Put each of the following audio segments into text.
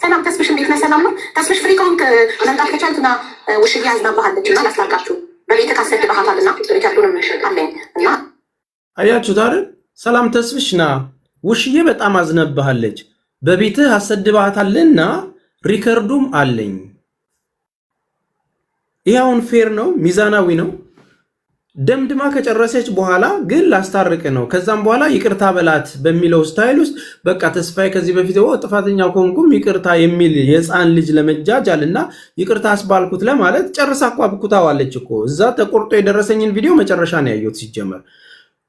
ሰላም ተስፍሽ እንዴት ነህ? ሰላም ነው ተስፍሽ። ፍሪ ከሆንክ መምጣት ከቻልክና ውሽዬ አዝናባሃለች እና ላስታርቃችሁ በቤት ካሰድባሃታልና ሪከርዱንም አለኝ እና አያችሁት አይደል? ሰላም ተስፍሽ ና ውሽዬ በጣም አዝነባሃለች በቤትህ አሰድባሃታልና ሪከርዱም አለኝ። ይሄውን ፌር ነው፣ ሚዛናዊ ነው። ደምድማ ከጨረሰች በኋላ ግን ላስታርቅ ነው ከዛም በኋላ ይቅርታ በላት በሚለው ስታይል ውስጥ በቃ ተስፋዬ ከዚህ በፊት ጥፋተኛ ኮንኩም ይቅርታ የሚል የፃን ልጅ ለመጃጃልና ይቅርታ አስባልኩት ለማለት ጨርሳ አቋብኩታዋለች እኮ። እዛ ተቆርጦ የደረሰኝን ቪዲዮ መጨረሻ ነው ያየሁት ሲጀመር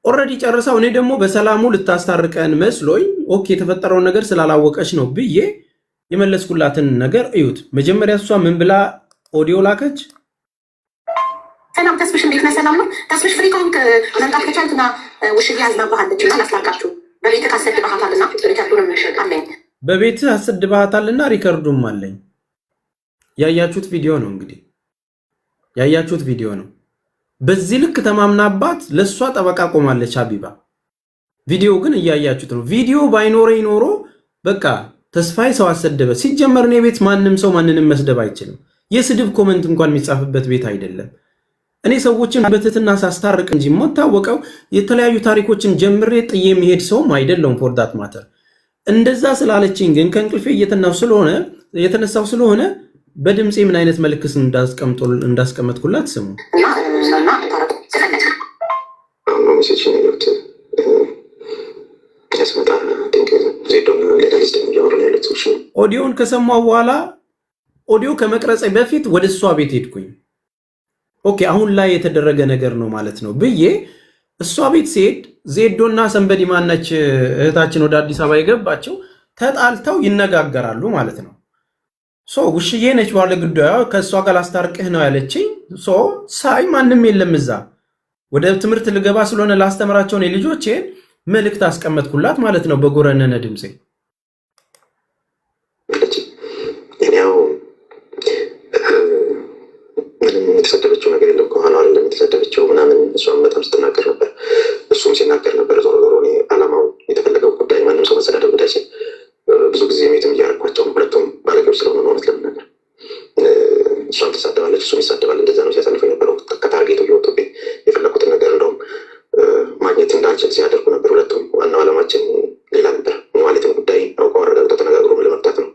ኦሬዲ ጨርሳው። እኔ ደግሞ በሰላሙ ልታስታርቀን መስሎኝ ኦኬ የተፈጠረውን ነገር ስላላወቀች ነው ብዬ የመለስኩላትን ነገር እዩት። መጀመሪያ እሷ ምን ብላ ኦዲዮ ላከች? ሰላም ተስፍሽ እንዴት ነህ? ሰላም ነው ተስፍሽ። ፍሪ ከሆንክ መምጣት ከቻልክና ውሽዬ አዝናባሃለች እና ላስታርቃችሁ በቤት ካሰድባሃታልና ሪከርዱንም አለኝ። በቤት አሰድባሃታልና ሪከርዱም አለኝ። ያያችሁት ቪዲዮ ነው እንግዲህ ያያችሁት ቪዲዮ ነው። በዚህ ልክ ተማምናባት ለሷ ጠበቃ ቆማለች ሀቢባ። ቪዲዮ ግን እያያችሁት ነው። ቪዲዮ ባይኖረኝ ኖሮ በቃ ተስፋዬ ሰው አሰደበ። ሲጀመር እኔ ቤት ማንም ሰው ማንንም መስደብ አይችልም። የስድብ ኮመንት እንኳን የሚጻፍበት ቤት አይደለም። እኔ ሰዎችን በትህትና ሳስታርቅ እንጂ የምታወቀው የተለያዩ ታሪኮችን ጀምሬ ጥዬ የሚሄድ ሰውም አይደለም። ፎር ዳት ማተር እንደዛ ስላለችኝ ግን ከእንቅልፌ እየተነሳው ስለሆነ በድምፄ ምን አይነት መልክስ እንዳስቀመጥኩላት ስሙ። ኦዲዮን ከሰማሁ በኋላ ኦዲዮ ከመቅረጼ በፊት ወደ እሷ ቤት ሄድኩኝ። ኦኬ አሁን ላይ የተደረገ ነገር ነው ማለት ነው ብዬ እሷ ቤት ሲሄድ ዜዶና ሰንበዲ ማናች እህታችን ወደ አዲስ አበባ የገባቸው ተጣልተው ይነጋገራሉ ማለት ነው። ውሽዬ ነች ባለ ጉዳዩ ከእሷ ጋር ላስታርቅህ ነው ያለችኝ። ሳይ ማንም የለም እዛ። ወደ ትምህርት ልገባ ስለሆነ ላስተምራቸውን የልጆቼን መልእክት አስቀመጥኩላት ማለት ነው በጎረነነ ድምፄ። የተሰደበችው ነገር የለም ከኋላ አይደለም የተሰደበችው ምናምን እሷም በጣም ስትናገር ነበር፣ እሱም ሲናገር ነበር። ዞሮ ዞሮ እኔ አላማው የተፈለገው ጉዳይ ማንም ሰው መሰዳደብ እንዳይችል ብዙ ጊዜ ሜትም እያደረኳቸው ሁለቱም ባለጌዎች ስለሆነ ነው እውነት ለመናገር። እሷም ትሳደባለች እሱም ይሳደባል። እንደዛ ነው ሲያሳልፈው የነበረው። ከታርጌቱ እየወጡብኝ የፈለኩትን ነገር እንደውም ማግኘት እንዳልችል ሲያደርጉ ነበር ሁለቱም። ዋናው አላማችን ሌላ ነበር። የማለትን ጉዳይ አውቀው አረጋግጠው ተነጋግሮ ለመፍታት ነው።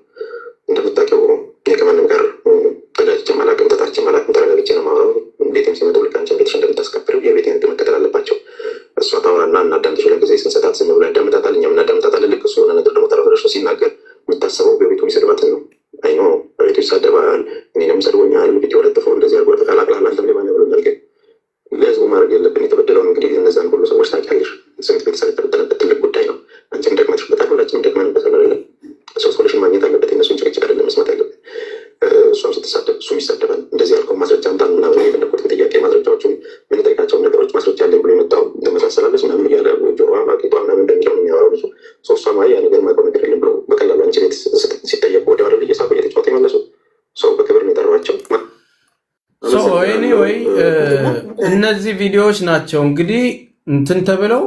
እንደምታውቀው እኔ ከማንም ጋር ተጋጭቼም አላውቅም፣ ተጣልቼም አላውቅም። ተረጋግቼ ነው የማወራው። ቤቴም ሲመጡ ልክ አንቺን ቤትሽ እንደምታስከብሪው የቤቴን ህግ መከተል አለባቸው። እሷ ታወራና እናዳምጥሽ ብለን ጊዜ ስንሰጣት ዝም ብሎ ያዳምጣታል፣ እኛም እናዳምጣታለን። ልክ እሱ የሆነ ነገር ደግሞ ተረፈረሽ ሲናገር የምታስበው በቤቱ የሚሰድባትን ነው። አይኖ በቤቱ ይሳደባል፣ እኔንም ሰድቦኛል፣ ቪዲዮ ለጥፈው እንደዚህ አድርጎ ተቀላቅላል አንተም ሌባ ነህ ብሎኛል። ግን ለህዝቡ ማድረግ የለብን የተበደለውን እንግዲህ እነዛን ሁሉ ሰዎች ታውቂያለሽ። ስንት ቤተሰብ የተበደለበት ትልቅ ጉዳይ ነው። አንቺም ደክመሽበታል፣ ሁላችንም ደክመንበታል። አይደለም ሰው ሶሉሽን ማግኘት አለበት። የእነሱን ጭቅጭቅ አይደለም መስማት ያለበት። እሷም ስትሳደብ እሱም ይሳደባል። እንደዚህ ያልከው ማስረጃ አምጣን ምናምን የፈለኩትን ጥያቄ ማስረጃዎቹን የምንጠይቃቸውን ነገሮች ማስረጃ አለኝ ብሎ የመጣው እንደመሳሰላለች ምናምን እያለ ጆሮዋ ማቄጧ ምናምን እንደሚለው ነው የሚያወራው ልጁ። እሷ ያ ነገር ማውቀው ነገር የለም ብሎ በቀላሉ አንቺ ቤት ሲጠየቁ ወደ ወረድ እየሳቁ እየተጫወቱ የመለሱ ሰው በክብር ነው የጠሯቸው። ኤኒዌይ እነዚህ ቪዲዮዎች ናቸው እንግዲህ እንትን ተብለው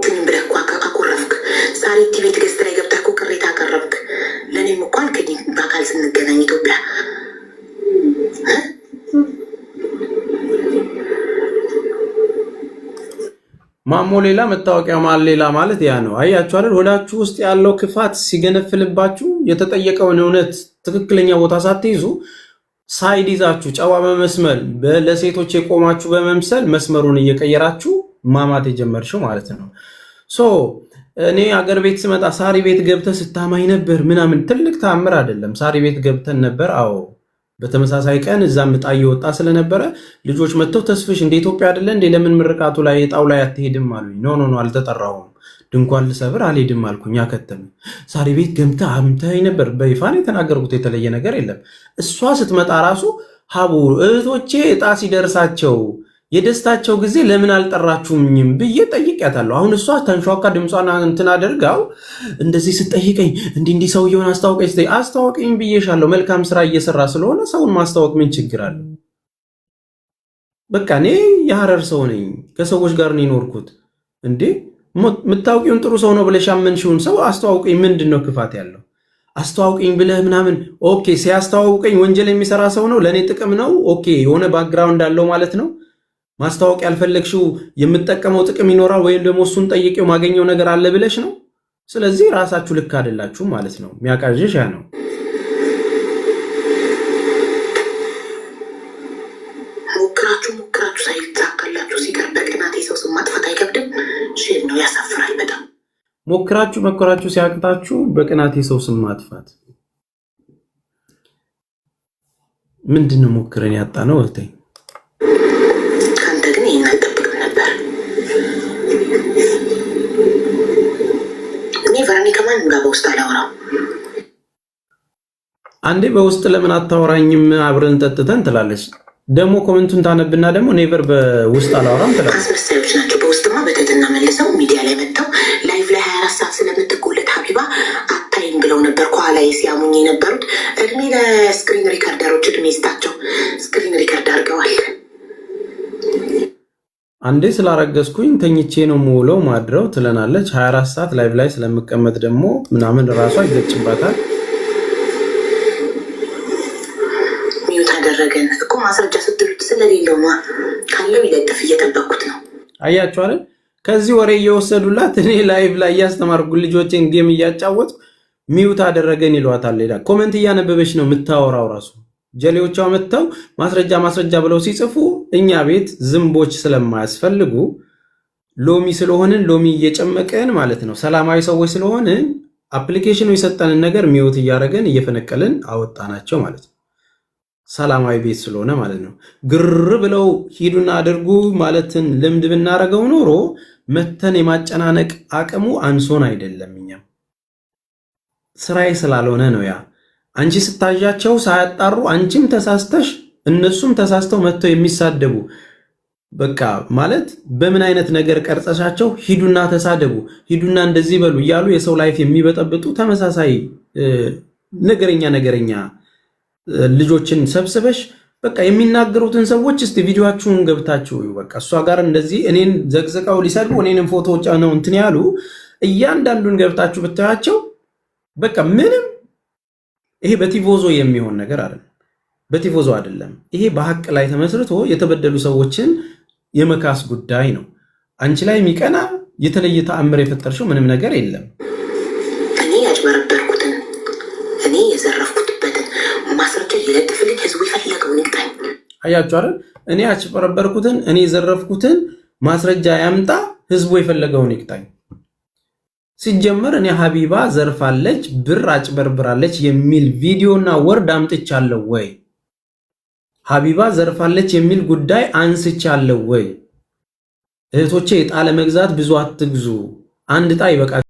አኮረፍክ። ሳሪቲ ቤት ገዝት ላይ ገብተህ እኮ ቅሬታ አቀረብክ። ለእኔም እኮ አልከኝ በአካል ስንገናኝ ኢትዮጵያ ማሞ ሌላ መታወቂያ ማል ሌላ ማለት ያ ነው። አያችሁ አይደል? ሆዳችሁ ውስጥ ያለው ክፋት ሲገነፍልባችሁ የተጠየቀውን እውነት ትክክለኛ ቦታ ሳትይዙ ሳይድ ይዛችሁ ጨዋ በመስመር ለሴቶች የቆማችሁ በመምሰል መስመሩን እየቀየራችሁ ማማት የጀመርሽው ማለት ነው። እኔ አገር ቤት ስመጣ ሳሪ ቤት ገብተህ ስታማኝ ነበር ምናምን ትልቅ ተአምር አይደለም። ሳሪ ቤት ገብተን ነበር። አዎ በተመሳሳይ ቀን እዛም ዕጣ እየወጣ ስለነበረ ልጆች መጥተው ተስፍሽ እንደ ኢትዮጵያ አይደለ እንደ ለምን ምርቃቱ ላይ ዕጣው ላይ አትሄድም አሉኝ። ኖ አልተጠራሁም፣ ድንኳን ልሰብር አልሄድም አልኩኝ። አከተመ። ሳሪ ቤት ገብተህ አምተኸኝ ነበር። በይፋን የተናገርኩት የተለየ ነገር የለም። እሷ ስትመጣ ራሱ ሀቡ እህቶቼ ዕጣ ሲደርሳቸው የደስታቸው ጊዜ ለምን አልጠራችሁኝም ብዬ ጠይቄያታለሁ። አሁን እሷ ተንሿካ ድምጿን እንትን አድርጋው እንደዚህ ስጠይቀኝ እንዲህ ሰውየውን አስታወቀኝ ብዬሻለሁ። መልካም ስራ እየሰራ ስለሆነ ሰውን ማስታወቅ ምን ችግር አለው? በቃ እኔ የሐረር ሰው ነኝ፣ ከሰዎች ጋር ነው የኖርኩት። እንዴ የምታውቂውን ጥሩ ሰው ነው ብለሽ ያመንሽውን ሰው አስተዋውቀኝ። ምንድን ነው ክፋት ያለው? አስተዋውቀኝ ብለህ ምናምን ኦኬ፣ ሲያስተዋውቀኝ ወንጀል የሚሰራ ሰው ነው፣ ለእኔ ጥቅም ነው። ኦኬ፣ የሆነ ባክግራውንድ አለው ማለት ነው። ማስተዋወቅ ያልፈለግሽው የምጠቀመው ጥቅም ይኖራል፣ ወይም ደግሞ እሱን ጠይቄው ማገኘው ነገር አለ ብለሽ ነው። ስለዚህ ራሳችሁ ልክ አይደላችሁ ማለት ነው። የሚያቃዥሽ ያ ነው። ሞክራችሁ ሳይሳካላችሁ ሲቀር በቅናት የሰው ስም ማጥፋት አይከብድም? ሼም ነው፣ ያሳፍራል በጣም። ሞክራችሁ ሲያቅታችሁ በቅናት የሰው ስም ማጥፋት ምንድን ነው? ሞክረን ያጣ ነው እህቴ። ከአንተ ግን ይህን አልጠብቅም ነበር። እኔ ቨርኒ ከማንም ጋር በውስጥ አላወራም። አንዴ በውስጥ ለምን አታወራኝም አብረን ጠጥተን ትላለች። ደግሞ ኮሜንቱን ታነብና ደግሞ ኔቨር በውስጥ አላወራም ትላለች። አስመሳዮች ናቸው። በውስጥማ በትህትና መልሰው ሚዲያ ላይ መጥተው ላይቭ ላይ 24 ሰዓት ስለምትጎለት ሀቢባ አታይም ብለው ነበር ከኋላ ሲያሙኝ የነበሩት። እድሜ ለስክሪን ሪከርደሮች እድሜ ይስጣቸው። ስክሪን ሪከርድ አድርገዋል። አንዴ ስላረገዝኩኝ ተኝቼ ነው የምውለው ማድረው ትለናለች። 24 ሰዓት ላይቭ ላይ ስለምቀመጥ ደግሞ ምናምን ራሷ ይገጭባታል። ሚዩት አደረገን እኮ ማስረጃ ስትሉት ስለሌለውማ ካለው ይለጥፍ እየጠበኩት ነው። አያችሁ አይደል? ከዚህ ወሬ እየወሰዱላት እኔ ላይቭ ላይ እያስተማርኩ ልጆችን ጌም እያጫወቱ ሚዩት አደረገን ይሏታል። ሌላ ኮሜንት እያነበበች ነው የምታወራው። ራሱ ጀሌዎቿ መጥተው ማስረጃ ብለው ሲጽፉ እኛ ቤት ዝንቦች ስለማያስፈልጉ ሎሚ ስለሆንን ሎሚ እየጨመቀን ማለት ነው፣ ሰላማዊ ሰዎች ስለሆንን አፕሊኬሽኑ የሰጠንን ነገር ሚዩት እያደረገን እየፈነቀልን አወጣናቸው ማለት ነው። ሰላማዊ ቤት ስለሆነ ማለት ነው። ግር ብለው ሂዱና አድርጉ ማለትን ልምድ ብናረገው ኖሮ መተን የማጨናነቅ አቅሙ አንሶን አይደለም። እኛም ስራዬ ስላልሆነ ነው። ያ አንቺ ስታዣቸው ሳያጣሩ አንቺም ተሳስተሽ እነሱም ተሳስተው መተው የሚሳደቡ በቃ ማለት በምን አይነት ነገር ቀርጸሻቸው ሂዱና ተሳደቡ፣ ሂዱና እንደዚህ በሉ እያሉ የሰው ላይፍ የሚበጠብጡ ተመሳሳይ ነገረኛ ልጆችን ሰብስበሽ በቃ የሚናገሩትን ሰዎች እስቲ ቪዲዮአችሁን ገብታችሁ በቃ እሷ ጋር እንደዚህ እኔን ዘቅዝቀው ሊሰድቡ እኔንም ፎቶዎች ነው እንትን ያሉ እያንዳንዱን ገብታችሁ ብታያቸው በቃ ምንም ይሄ በቲፎዞ የሚሆን ነገር አይደለም። በቲፎዞ አይደለም። ይሄ በሐቅ ላይ ተመስርቶ የተበደሉ ሰዎችን የመካስ ጉዳይ ነው። አንቺ ላይ የሚቀና የተለየ ተአምር የፈጠርሽው ምንም ነገር የለም። እኔ ያጭበረበርኩትን እኔ የዘረፍኩትን ማስረጃ ይለጥፍልኝ፣ ህዝቡ የፈለገውን ይቅጣኝ። አያችሁ አይደል? እኔ ያጭበረበርኩትን እኔ የዘረፍኩትን ማስረጃ ያምጣ፣ ህዝቡ የፈለገውን ይቅጣኝ። ሲጀመር እኔ ሀቢባ ዘርፋለች፣ ብር አጭበርብራለች የሚል ቪዲዮና ወርድ አምጥቻለሁ ወይ? ሀቢባ ዘርፋለች የሚል ጉዳይ አንስቻለሁ ወይ? እህቶቼ ዕጣ ለመግዛት ብዙ አትግዙ፣ አንድ ዕጣ ይበቃል።